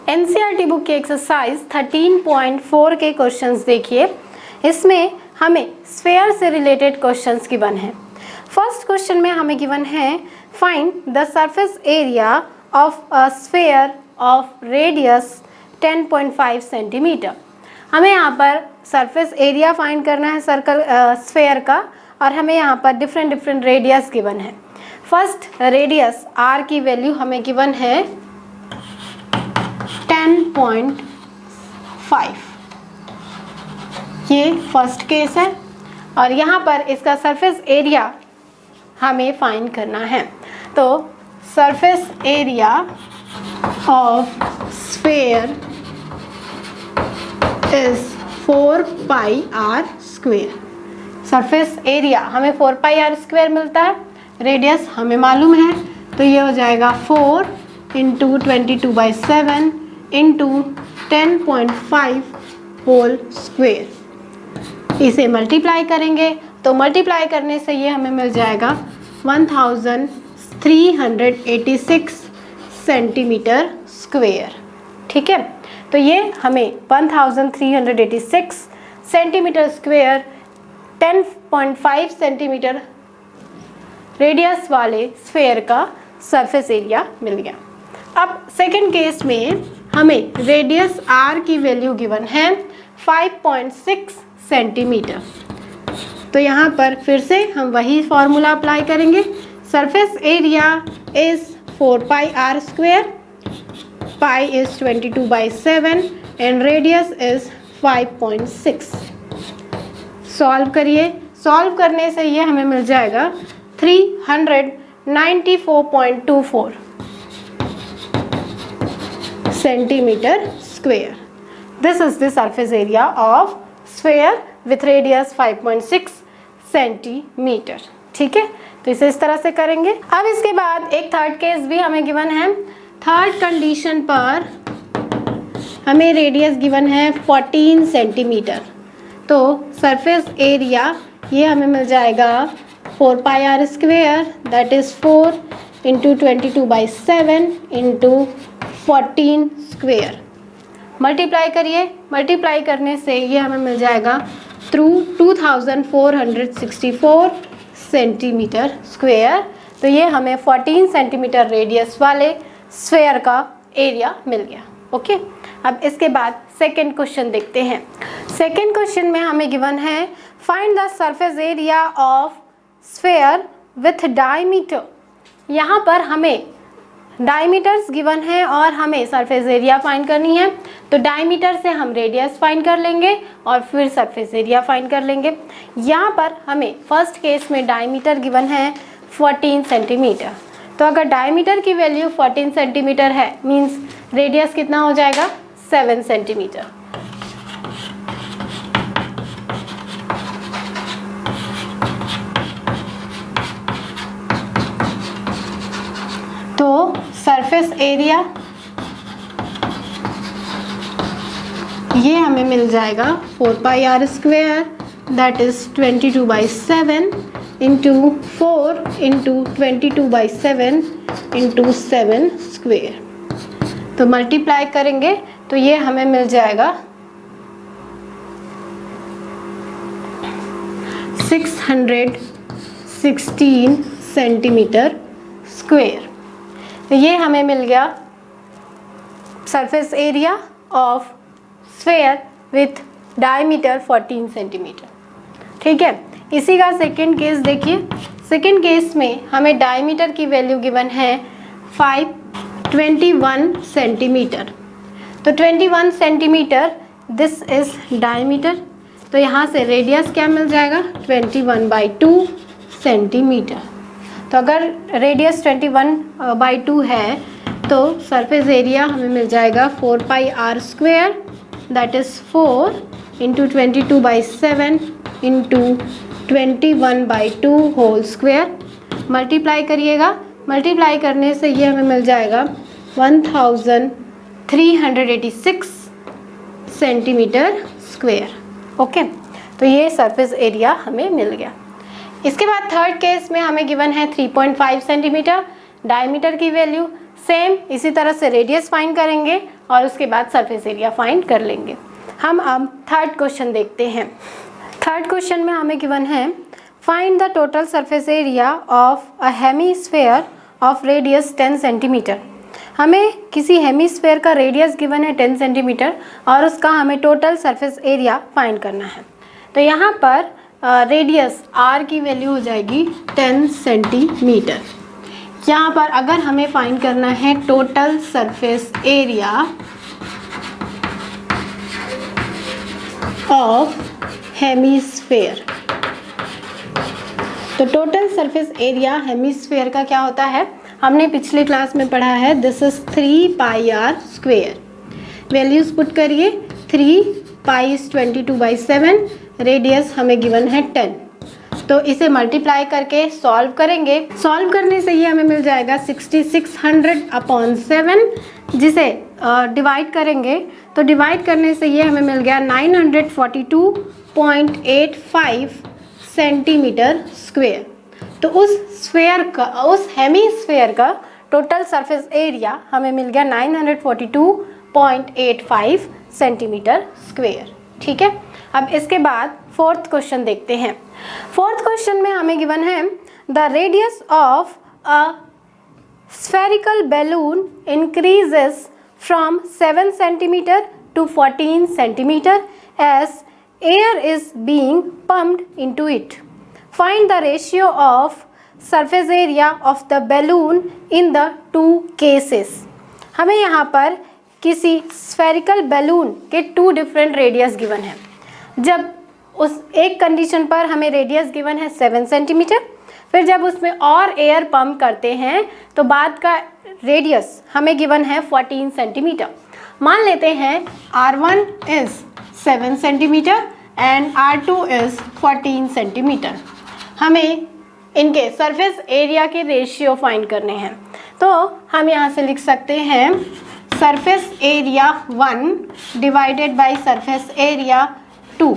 NCERT book की exercise 13.4 के questions देखिए। इसमें हमें स्फेयर से रिलेटेड क्वेश्चंस गिवन है। फर्स्ट क्वेश्चन में हमें गिवन है find the surface area of a sphere of radius 10.5 centimetre. हमें यहाँ पर सरफेस एरिया फाइंड करना है सर्कल स्फेयर का, और हमें यहाँ पर डिफरेंट रेडियस गिवन है। फर्स्ट रेडियस आर की वैल्यू हमें गिवन है 10.5, ये फर्स्ट केस है। और यहाँ पर इसका सरफेस एरिया हमें फाइंड करना है। तो surface area of sphere is 4 pi are square. Surface area हमें 4 पाई आर स्क्वेयर मिलता है, रेडियस हमें मालूम है, तो ये हो जाएगा 4 इंटू 22/7 इंटू 10.5 होल स्क्वेयर। इसे मल्टीप्लाई करेंगे तो मल्टीप्लाई करने से ये हमें मिल जाएगा 1386 सेंटीमीटर स्क्वेयर। ठीक है, तो ये हमें 1386 सेंटीमीटर स्क्वेयर 10.5 सेंटीमीटर रेडियस वाले स्फेयर का सरफेस एरिया मिल गया। अब सेकंड केस में हमें रेडियस आर की वैल्यू गिवन है 5.6 सेंटीमीटर। तो यहाँ पर फिर से हम वही फॉर्मूला अप्लाई करेंगे। Surface area is 4 pi are square, pi is 22/7 and radius is 5.6। Solve करिए, सॉल्व करने से ये हमें मिल जाएगा 394.24 centimetre square. This is the surface area of sphere with radius 5.6 centimetre. ठीक है, तो इसे इस तरह से करेंगे। अब इसके बाद एक थर्ड केस भी हमें गिवन है। थर्ड कंडीशन पर हमें रेडियस गिवन है 14 सेंटीमीटर। तो सरफेस एरिया ये हमें मिल जाएगा 4 pi are square, that is 4 into 22/7 into 14 square. Multiply करिए, मल्टीप्लाई करने से ये हमें मिल जाएगा थ्रू 2464 सेंटीमीटर स्क्वेयर। तो ये हमें 14 सेंटीमीटर रेडियस वाले स्फेयर का एरिया मिल गया। ओके, अब इसके बाद सेकंड क्वेश्चन देखते हैं। सेकंड क्वेश्चन में हमें गिवन है find the surface area of sphere with diameter. यहाँ पर हमें डायमीटर्स गिवन है और हमें सरफेस एरिया फाइंड करनी है। तो डायमीटर से हम रेडियस फाइंड कर लेंगे और फिर सरफेस एरिया फाइंड कर लेंगे। यहाँ पर हमें फर्स्ट केस में डायमीटर गिवन है 14 सेंटीमीटर। तो अगर डायमीटर की वैल्यू 14 सेंटीमीटर है मीन्स रेडियस कितना हो जाएगा 7 सेंटीमीटर। तो सरफेस एरिया ये हमें मिल जाएगा 4 pi are square, that is 22/7 into 4 into 22/7 into 7 square. तो मल्टीप्लाई करेंगे तो ये हमें मिल जाएगा 616 सेंटीमीटर स्क्वेयर। तो ये हमें मिल गया surface area of sphere with diameter 14 centimetre. ठीक है, इसी का सेकंड केस देखिए। सेकंड केस में हमें डायमीटर की वैल्यू गिवन है 21 सेंटीमीटर। तो 21 सेंटीमीटर दिस इज डायमीटर। तो यहाँ से रेडियस क्या मिल जाएगा 21/2 सेंटीमीटर। तो अगर रेडियस 21/2 है तो सरफेस एरिया हमें मिल जाएगा 4 pi are square, that is 4 into 22/7 into 21/2 whole square. Multiply करिएगा, मल्टीप्लाई करने से ये हमें मिल जाएगा 1386 सेंटीमीटर स्क्वेयर। ओके, तो ये सरफेस एरिया हमें मिल गया। इसके बाद थर्ड केस में हमें गिवन है 3.5 सेंटीमीटर, डायमीटर की वैल्यू सेम इसी तरह से रेडियस फाइंड करेंगे और उसके बाद सरफेस एरिया फाइंड कर लेंगे। हम अब थर्ड क्वेश्चन देखते हैं। थर्ड क्वेश्चन में हमें गिवन है find the total surface area of a hemisphere of radius 10 centimetre. हमें किसी हेमीस्फेयर का रेडियस गिवन है 10 सेंटीमीटर और उसका हमें टोटल सरफेस एरिया फाइंड करना है। तो यहाँ पर रेडियस r की वैल्यू हो जाएगी 10 सेंटीमीटर। यहाँ पर अगर हमें फाइंड करना है total surface area of hemisphere, तो टोटल सरफेस एरिया हेमीस्फेयर का क्या होता है, हमने पिछले क्लास में पढ़ा है, this is 3 pi are square. Values put करिए, 3 पाई इज 22/7, रेडियस हमें गिवन है 10, तो इसे मल्टीप्लाई करके सॉल्व करेंगे। सॉल्व करने से ये हमें मिल जाएगा 6600/7, जिसे डिवाइड करेंगे तो डिवाइड करने से ये हमें मिल गया 942.85 सेंटीमीटर स्क्वेयर। तो उस स्फेयर का, उस हेमीस्फेयर का टोटल सरफेस एरिया हमें मिल गया 942.85 सेंटीमीटर स्क्वेयर। ठीक है, अब इसके बाद फोर्थ क्वेश्चन देखते हैं। फोर्थ क्वेश्चन में हमें गिवन है the radius of a spherical balloon increases from 7 centimeter to 14 centimeter as air is being pumped into it. Find the ratio of surface area of the balloon in the two cases. हमें यहाँ पर किसी spherical balloon के 2 different radius given है। जब उस एक condition पर हमें रेडियस गिवन है 7 सेंटीमीटर, फिर जब उसमें और एयर पंप करते हैं तो बाद का रेडियस हमें गिवन है 14 सेंटीमीटर। मान लेते हैं R1 is 7 centimetre and R2 is 14 centimetre. हमें इनके सरफेस एरिया के रेशियो फाइंड करने हैं, तो हम यहाँ से लिख सकते हैं surface area 1 divided by surface area 2।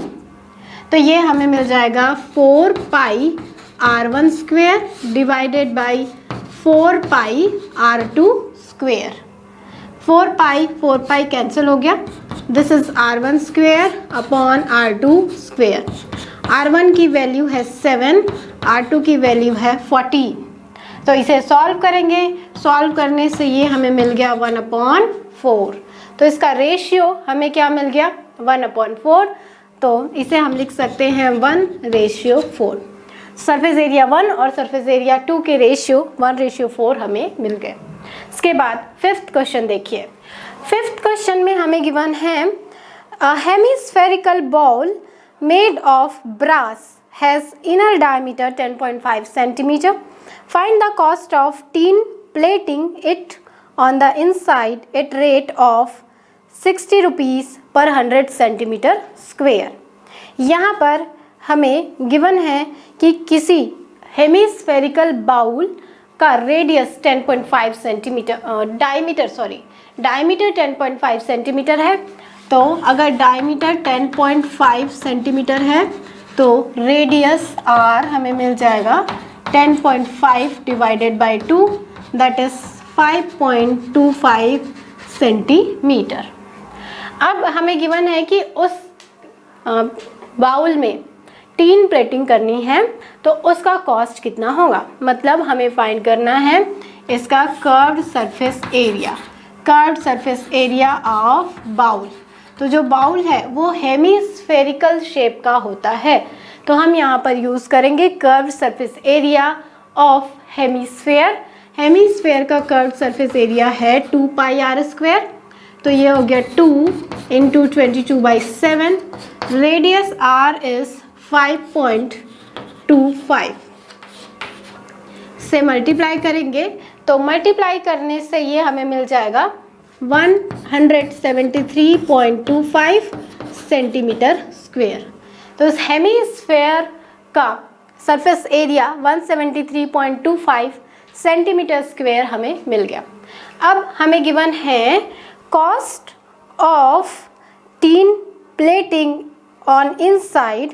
तो ये हमें मिल जाएगा 4 पाई R1 square divided by 4 pi R2 square. 4 pi cancel हो गया, this is R1 square upon R2 square. R1 की वैल्यू है 7, R2 की वैल्यू है 14। तो इसे सॉल्व करेंगे, सॉल्व करने से ये हमें मिल गया 1/4। तो इसका रेशियो हमें क्या मिल गया 1/4, तो इसे हम लिख सकते हैं 1/4। सरफेस एरिया 1 और सरफेस एरिया 2 के रेशियो 1/4 हमें मिल गए। इसके बाद फिफ्थ क्वेश्चन देखिए। फिफ्थ क्वेश्चन में हमें गिवन है a hemispherical bowl made of brass has inner diameter 10.5 centimetre. Find the cost of tin plating it on the inside at rate of 60 rupees per 100 centimetre square. यहाँ पर हमें given है कि किसी hemispherical bowl का radius 10.5 centimetre, diameter 10.5 centimetre है। तो अगर डायमीटर 10.5 सेंटीमीटर है तो रेडियस r हमें मिल जाएगा 10.5 divided by 2, that is 5.25 centimetre. अब हमें गिवन है कि उस बाउल में टीन प्लेटिंग करनी है तो उसका कॉस्ट कितना होगा, मतलब हमें फाइंड करना है इसका curved surface area of bowl. तो जो बाउल है वो हेमीस्फेरिकल शेप का होता है, तो हम यहाँ पर यूज़ करेंगे curved surface area of hemisphere का कर्व्ड सरफेस एरिया है 2 पाई r स्क्वेयर। तो ये हो गया 2 इंटू 22/7, रेडियस r इज़ 5.25 से मल्टीप्लाई करेंगे, तो मल्टीप्लाई करने से ये हमें मिल जाएगा 173.25 सेंटीमीटर स्क्वेयर। तो इस हेमीस्फेयर का सरफेस एरिया 173.25 सेंटीमीटर स्क्वेयर हमें मिल गया। अब हमें गिवन है cost of tin plating on inside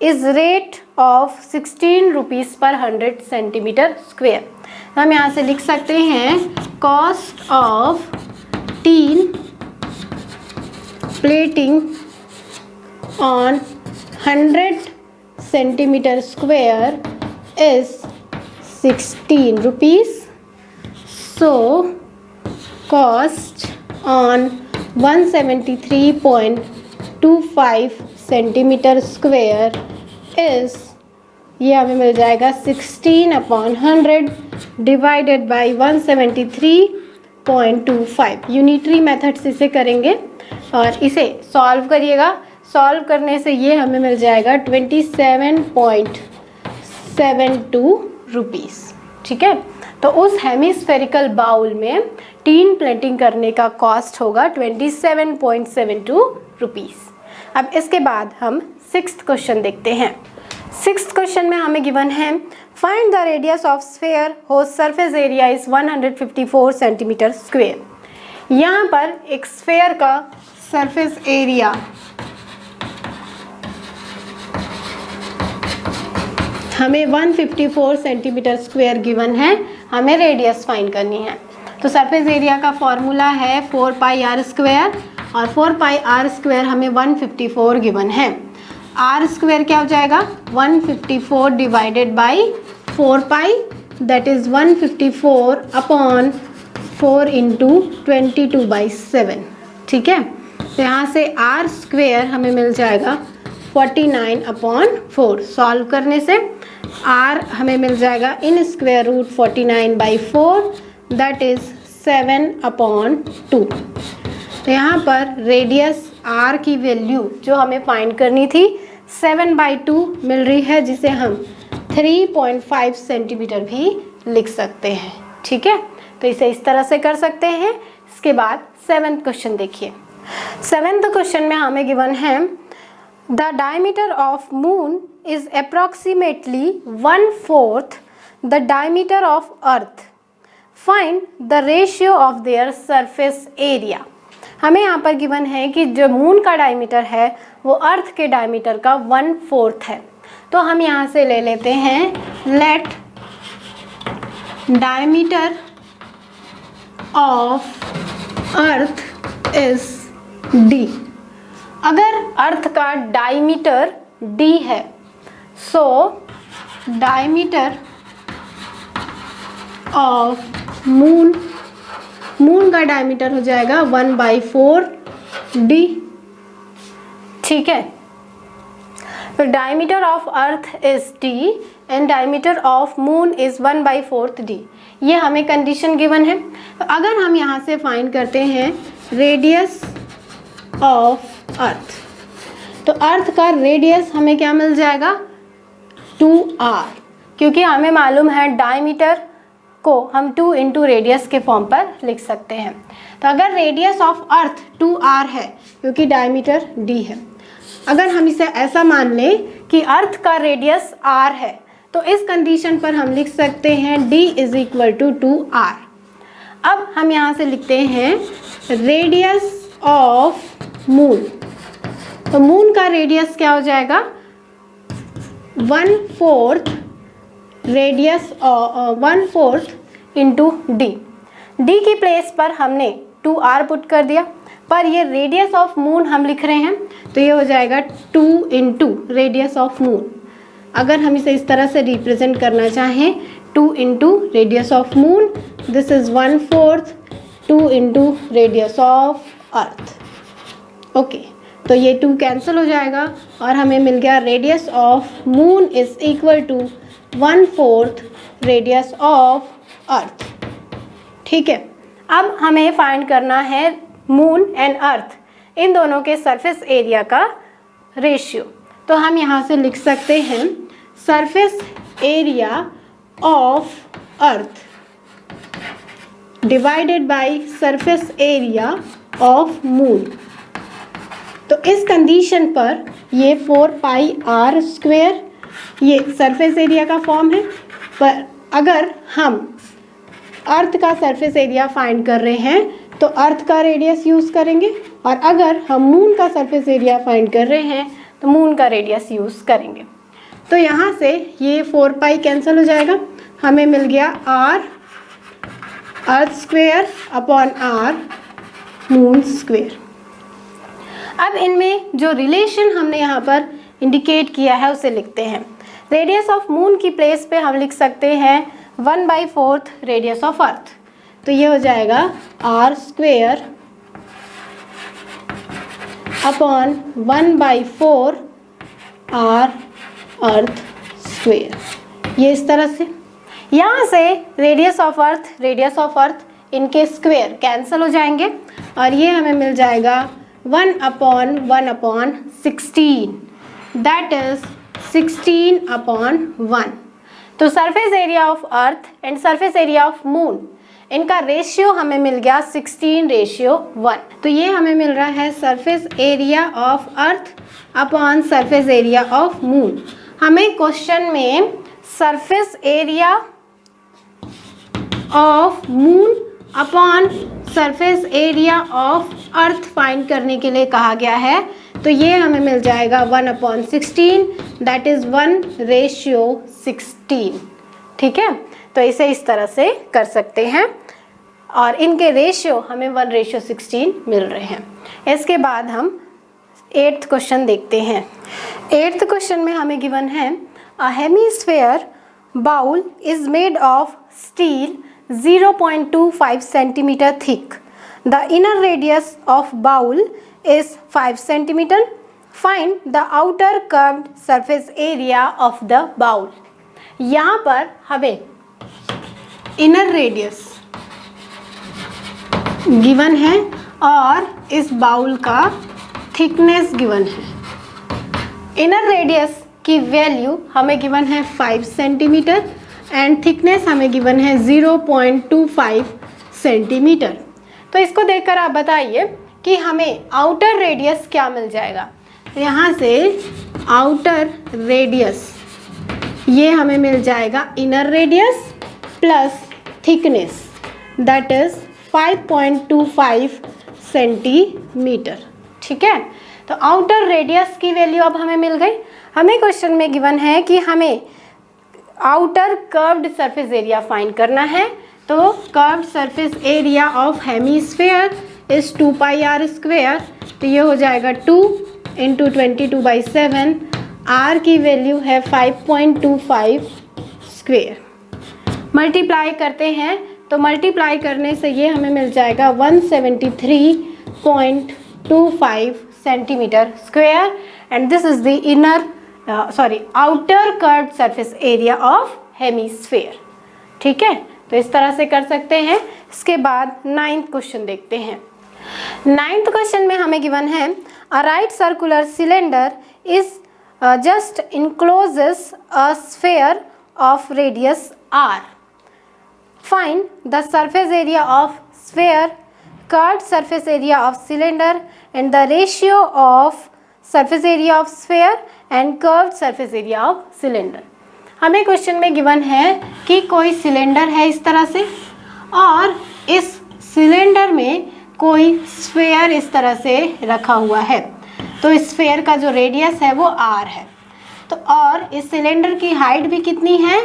is rate of 16 rupees per 100 centimetre square. हम यहाँ से लिख सकते हैं cost of tin plating on 100 centimetre square is 16 rupees. So cost on 173.25 centimetre square is, ये हमें मिल जाएगा 16/100 डिवाइडेड बाई 173.25। यूनिटरी मेथड से इसे करेंगे और इसे सॉल्व करिएगा। सॉल्व करने से ये हमें मिल जाएगा 27.72 रुपीज़। ठीक है, तो उस हेमिस्फेरिकल बाउल में टीन प्लेटिंग करने का कॉस्ट होगा 27.72 रुपीज़। अब इसके बाद हम 6th क्वेश्चन देखते हैं। 6th क्वेश्चन में हमें गिवन है find the radius of sphere whose surface area is 154 centimetre square. यहाँ पर एक स्फीयर का सरफेस एरिया हमें 154 सेंटीमीटर स्क्वायर गिवन है, हमें रेडियस फाइंड करनी है। तो सरफेस एरिया का फॉर्मूला है 4πr स्क्वायर और 4πr स्क्वायर हमें 154 गिवन है। r स्क्वायर क्या हो जाएगा 154 divided by 4π, that is 154/4 into 22/7। ठीक है, तो यहाँ से r स्क्वायर हमें मिल जाएगा 49/4। सॉल्व करने से r हमें मिल जाएगा in square root 49/4, that is 7/2। तो यहाँ पर रेडियस r की वैल्यू जो हमें फाइंड करनी थी 7/2 मिल रही है, जिसे हम 3.5 सेंटीमीटर भी लिख सकते हैं। ठीक है, तो इसे इस तरह से कर सकते हैं। इसके बाद 7th क्वेश्चन देखिए। 7th क्वेश्चन में हमें गिवन है the diameter of moon is approximately 1/4 the diameter of earth, find the ratio of their surface area. हमें यहाँ पर गिवन है कि जो मून का डायमीटर है वो अर्थ के डायमीटर का 1/4 है। तो हम यहाँ से ले लेते हैं let diameter of earth is d। अगर अर्थ का डायमीटर d है, सो डायमीटर ऑफ मून का डायमीटर हो जाएगा 1/4 d। ठीक है, तो diameter of earth is d and diameter of moon is 1/4 d। ये हमें कंडीशन गिवन है। तो अगर हम यहाँ से फाइंड करते हैं रेडियस ऑफ अर्थ, तो अर्थ का रेडियस हमें क्या मिल जाएगा 2r, क्योंकि हमें मालूम है डायमीटर को हम 2 इंटू रेडियस के फॉर्म पर लिख सकते हैं। तो अगर रेडियस ऑफ अर्थ 2r है क्योंकि डायमीटर d है, अगर हम इसे ऐसा मान लें कि अर्थ का रेडियस r है, तो इस कंडीशन पर हम लिख सकते हैं d is equal to 2r। अब हम यहाँ से लिखते हैं रेडियस ऑफ मून। तो मून का रेडियस क्या हो जाएगा 1/4 रेडियस 1/4 इंटू डी। डी की प्लेस पर हमने 2r पुट कर दिया, पर ये रेडियस ऑफ मून हम लिख रहे हैं, तो ये हो जाएगा 2 इंटू रेडियस ऑफ मून। अगर हम इसे इस तरह से रिप्रेजेंट करना चाहें 2 into radius of moon, this is 1/4 2 into radius of earth. Okay, तो ये 2 कैंसिल हो जाएगा और हमें मिल गया radius of moon is equal to 1/4 radius of earth. ठीक है, अब हमें फाइंड करना है मून एंड अर्थ इन दोनों के सरफेस एरिया का रेशियो। तो हम यहाँ से लिख सकते हैं surface area of earth divided by surface area of moon. तो इस कंडीशन पर ये 4πr स्क्वेयर ये सरफेस एरिया का फॉर्म है, पर अगर हम अर्थ का सरफेस एरिया फाइंड कर रहे हैं तो अर्थ का रेडियस यूज़ करेंगे, और अगर हम मून का सरफेस एरिया फाइंड कर रहे हैं तो मून का रेडियस यूज़ करेंगे। तो यहाँ से ये 4 पाई कैंसिल हो जाएगा, हमें मिल गया R earth square upon R moon square. अब इनमें जो रिलेशन हमने यहाँ पर इंडिकेट किया है उसे लिखते हैं। रेडियस ऑफ मून की प्लेस पे हम लिख सकते हैं 1/4 रेडियस ऑफ अर्थ। तो ये हो जाएगा R square upon 1/4 R earth square. ये इस तरह से, यहाँ से रेडियस ऑफ अर्थ इनके स्क्वेयर कैंसिल हो जाएंगे और ये हमें मिल जाएगा 1/1/16, दैट इज 16/1। तो surface area of earth and surface area of moon, इनका रेशियो हमें मिल गया 16:1। तो ये हमें मिल रहा है surface area of earth upon surface area of moon. हमें क्वेश्चन में surface area of moon upon surface area of earth find करने के लिए कहा गया है। तो ये हमें मिल जाएगा 1/16, दैट इज़ 1:16। ठीक है, तो इसे इस तरह से कर सकते हैं और इनके रेशियो हमें 1:16 मिल रहे हैं। इसके बाद हम 8th क्वेश्चन देखते हैं। 8th क्वेश्चन में हमें गिवन है a hemisphere bowl is made of steel 0.25 centimeter thick. The inner radius of bowl is 5 centimeter. Find the outer curved surface area of the bowl. यहाँ पर हमें inner radius गिवन है और इस bowl का थिकनेस गिवन है। Inner radius की value हमें गिवन है 5 सेंटीमीटर एंड थिकनेस हमें गिवन है 0.25 सेंटीमीटर। तो इसको देखकर आप बताइए कि हमें आउटर रेडियस क्या मिल जाएगा। तो यहाँ से आउटर रेडियस ये हमें मिल जाएगा inner radius plus thickness, that is 5.25 centimetre. ठीक है, तो आउटर रेडियस की वैल्यू अब हमें मिल गई। हमें क्वेश्चन में गिवन है कि हमें outer curved surface area find करना है। तो curved surface area of hemisphere is 2 pi are square. तो ये हो जाएगा 2 × 22/7। आर की वैल्यू है 5.25 स्क्वेयर। मल्टीप्लाई करते हैं तो मल्टीप्लाई करने से ये हमें मिल जाएगा 173.25 centimetre square and this is the outer curved surface area of hemisphere. ठीक है, तो इस तरह से कर सकते हैं। इसके बाद 9th क्वेश्चन देखते हैं। 9th क्वेश्चन में हमें गिवन है a right circular cylinder is just encloses a sphere of radius r. Find the surface area of sphere, curved surface area of cylinder and the ratio of surface area of sphere and curved surface area of cylinder. हमें question में given है कि कोई cylinder है इस तरह से और इस सिलेंडर में कोई स्फेयर इस तरह से रखा हुआ है। तो इस स्फेयर का जो रेडियस है वो r है। तो और इस सिलेंडर की हाइट भी कितनी है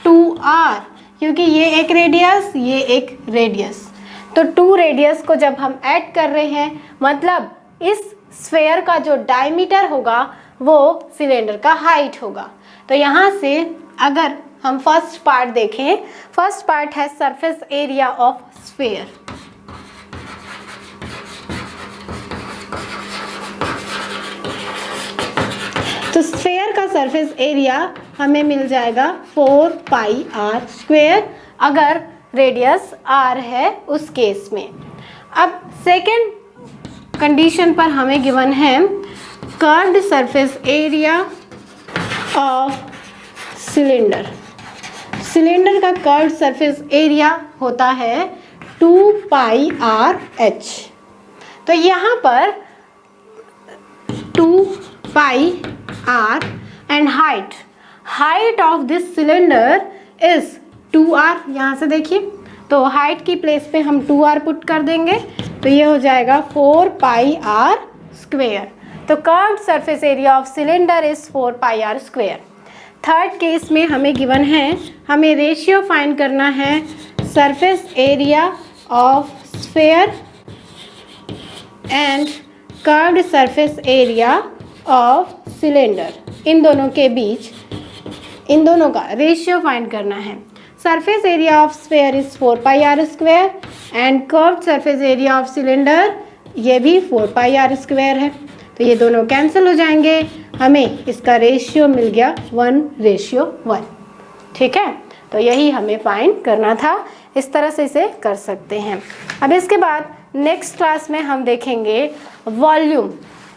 2r, क्योंकि ये एक रेडियस ये एक रेडियस। तो 2 रेडियस को जब हम ऐड कर रहे हैं मतलब इस स्फेयर का जो डायमीटर होगा वो सिलेंडर का हाइट होगा। तो यहाँ से अगर हम फर्स्ट पार्ट देखें, फर्स्ट पार्ट है सरफेस एरिया ऑफ स्फेयर। तो स्फेयर का सरफेस एरिया हमें मिल जाएगा 4 पाई आर स्क्वेयर अगर रेडियस r है उस केस में। अब सेकेंड कंडीशन पर हमें गिवन है curved surface area of cylinder. Cylinder का कर्व्ड सरफेस एरिया होता है 2 पाई आर एच। तो यहाँ पर 2 पाई r and height of this cylinder is 2r। यहाँ से देखिए तो हाइट की प्लेस पे हम 2r पुट कर देंगे तो ये हो जाएगा 4 पाई r स्क्वेयर। तो curved surface area of cylinder is 4 pi are square. Third case में हमें गिवन है, हमें रेशियो फाइंड करना है surface area of sphere and curved surface area of cylinder. इन दोनों के बीच, इन दोनों का रेशियो फाइंड करना है। Surface area of sphere is 4 pi are square and curved surface area of cylinder ये भी 4 पाई आर स्क्वायर है। तो ये दोनों कैंसिल हो जाएंगे, हमें इसका रेशियो मिल गया 1:1। ठीक है, तो यही हमें फाइंड करना था। इस तरह से इसे कर सकते हैं। अब इसके बाद नेक्स्ट क्लास में हम देखेंगे वॉल्यूम,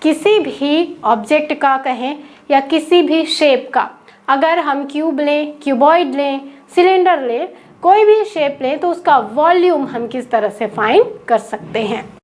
किसी भी ऑब्जेक्ट का कहें या किसी भी शेप का। अगर हम क्यूब लें, क्यूबॉइड लें, सिलेंडर लें, कोई भी शेप लें तो उसका वॉल्यूम हम किस तरह से फाइंड कर सकते हैं।